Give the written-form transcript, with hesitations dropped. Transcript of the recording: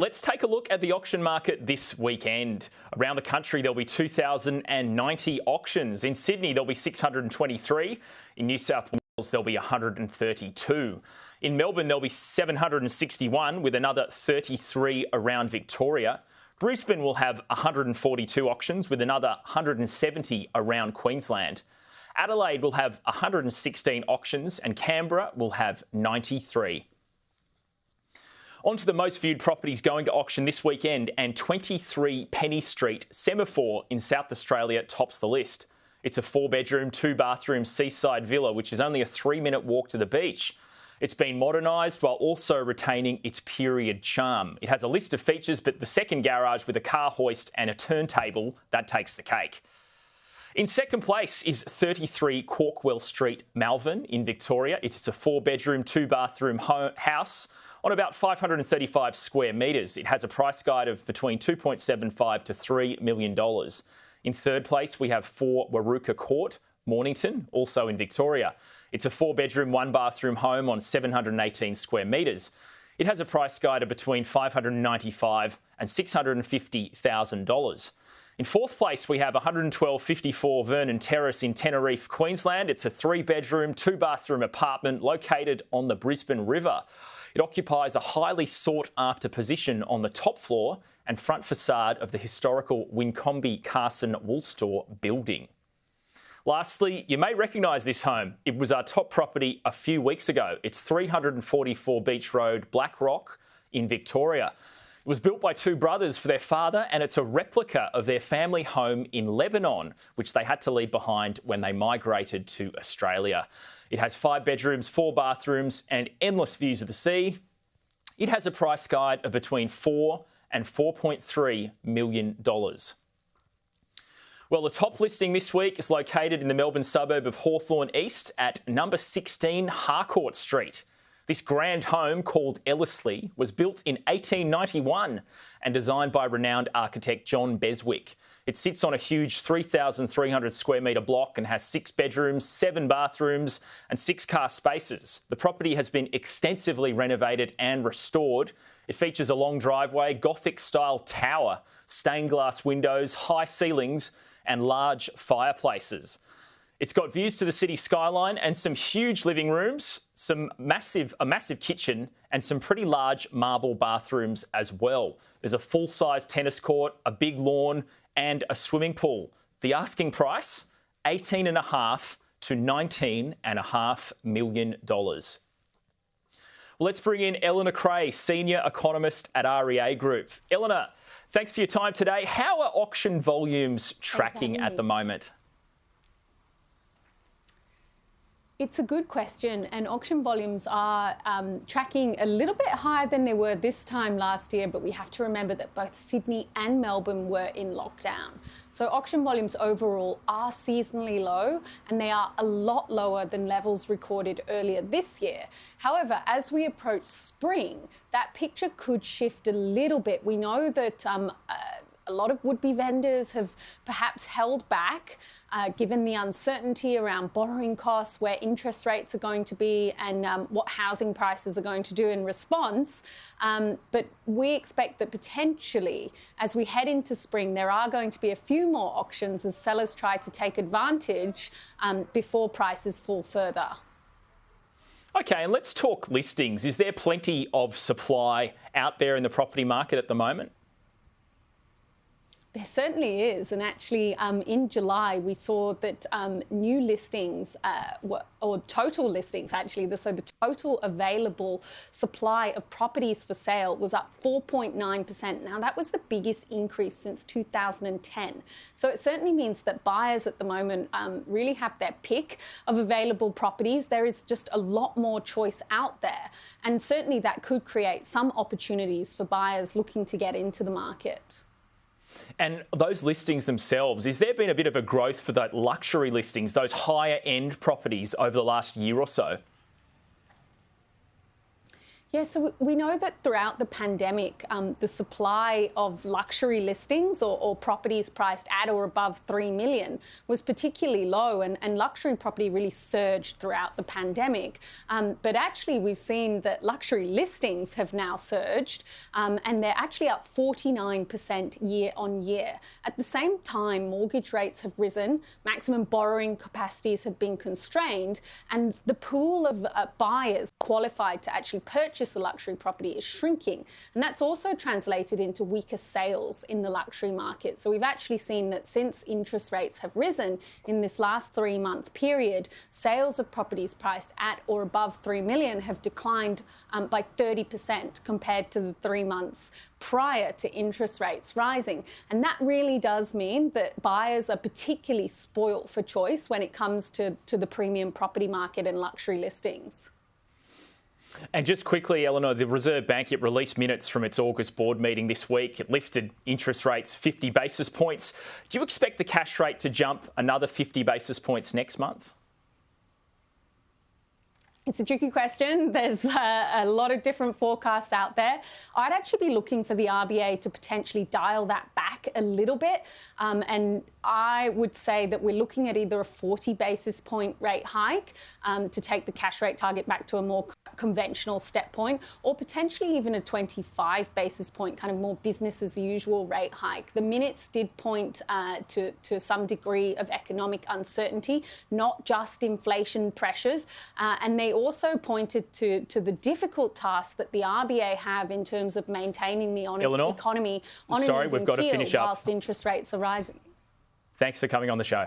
Let's take a look at the auction market this weekend. Around the country, there'll be 2,090 auctions. In Sydney, there'll be 623. In New South Wales, there'll be 132. In Melbourne, there'll be 761, with another 33 around Victoria. Brisbane will have 142 auctions, with another 170 around Queensland. Adelaide will have 116 auctions, and Canberra will have 93. On to the most viewed properties going to auction this weekend, and 23 Penny Street Semaphore in South Australia tops the list. It's a 4-bedroom, 2-bathroom seaside villa, which is only a 3-minute walk to the beach. It's been modernised while also retaining its period charm. It has a list of features, but the second garage with a car hoist and a turntable, that takes the cake. In second place is 33 Corkwell Street, Malvern in Victoria. It's a 4-bedroom, 2-bathroom house on about 535 square metres. It has a price guide of between $2.75 to $3 million. In third place, we have 4 Waruka Court, Mornington, also in Victoria. It's a 4-bedroom, 1-bathroom home on 718 square metres. It has a price guide of between $595 and $650,000. In fourth place, we have 11254 Vernon Terrace in Tenerife, Queensland. It's a 3-bedroom, 2-bathroom apartment located on the Brisbane River. It occupies a highly sought-after position on the top floor and front facade of the historical Wincombe Carson Wool Store building. Lastly, you may recognise this home. It was our top property a few weeks ago. It's 344 Beach Road, Blackrock in Victoria. It was built by 2 brothers for their father, and it's a replica of their family home in Lebanon, which they had to leave behind when they migrated to Australia. It has 5 bedrooms, 4 bathrooms, and endless views of the sea. It has a price guide of between $4 and $4.3 million. Well, the top listing this week is located in the Melbourne suburb of Hawthorn East at number 16 Harcourt Street. This grand home, called Ellerslie, was built in 1891 and designed by renowned architect John Beswick. It sits on a huge 3,300 square metre block and has 6 bedrooms, 7 bathrooms and 6 car spaces. The property has been extensively renovated and restored. It features a long driveway, Gothic-style tower, stained glass windows, high ceilings and large fireplaces. It's got views to the city skyline and some huge living rooms, a massive kitchen and some pretty large marble bathrooms as well. There's a full-size tennis court, a big lawn and a swimming pool. The asking price, $18.5 to $19.5 million. Well, let's bring in Eleanor Creagh, Senior Economist at REA Group. Eleanor, thanks for your time today. How are auction volumes tracking at the moment? It's a good question, and auction volumes are tracking a little bit higher than they were this time last year, but we have to remember that both Sydney and Melbourne were in lockdown. So auction volumes overall are seasonally low, and they are a lot lower than levels recorded earlier this year. However, as we approach spring, that picture could shift a little bit. We know that a lot of would-be vendors have perhaps held back given the uncertainty around borrowing costs, where interest rates are going to be and what housing prices are going to do in response. But we expect that potentially as we head into spring, there are going to be a few more auctions as sellers try to take advantage before prices fall further. Okay, and let's talk listings. Is there plenty of supply out there in the property market at the moment? There certainly is, and actually in July we saw that new listings, or total listings actually, so the total available supply of properties for sale was up 4.9%. Now that was the biggest increase since 2010. So it certainly means that buyers at the moment really have their pick of available properties. There is just a lot more choice out there, and certainly that could create some opportunities for buyers looking to get into the market. And those listings themselves, has there been a bit of a growth for that luxury listings, those higher end properties over the last year or so? Yeah, so we know that throughout the pandemic, the supply of luxury listings or properties priced at or above 3 million was particularly low, and luxury property really surged throughout the pandemic. But actually, we've seen that luxury listings have now surged, and they're actually up 49% year on year. At the same time, mortgage rates have risen, maximum borrowing capacities have been constrained, and the pool of buyers qualified to actually purchase a luxury property is shrinking. And that's also translated into weaker sales in the luxury market. So we've actually seen that since interest rates have risen in this last 3-month period, sales of properties priced at or above 3 million have declined by 30% compared to the 3 months prior to interest rates rising. And that really does mean that buyers are particularly spoilt for choice when it comes to the premium property market and luxury listings. And just quickly, Eleanor, the Reserve Bank, it released minutes from its August board meeting this week. It lifted interest rates 50 basis points. Do you expect the cash rate to jump another 50 basis points next month? It's a tricky question. There's a lot of different forecasts out there. I'd actually be looking for the RBA to potentially dial that back a little bit. And I would say that we're looking at either a 40 basis point rate hike to take the cash rate target back to a more conventional step point, or potentially even a 25 basis point kind of more business as usual rate hike. The minutes did point to some degree of economic uncertainty, not just inflation pressures, and they also pointed to the difficult task that the RBA have in terms of maintaining the economy on an even keel whilst interest rates are rising. Thanks for coming on the show.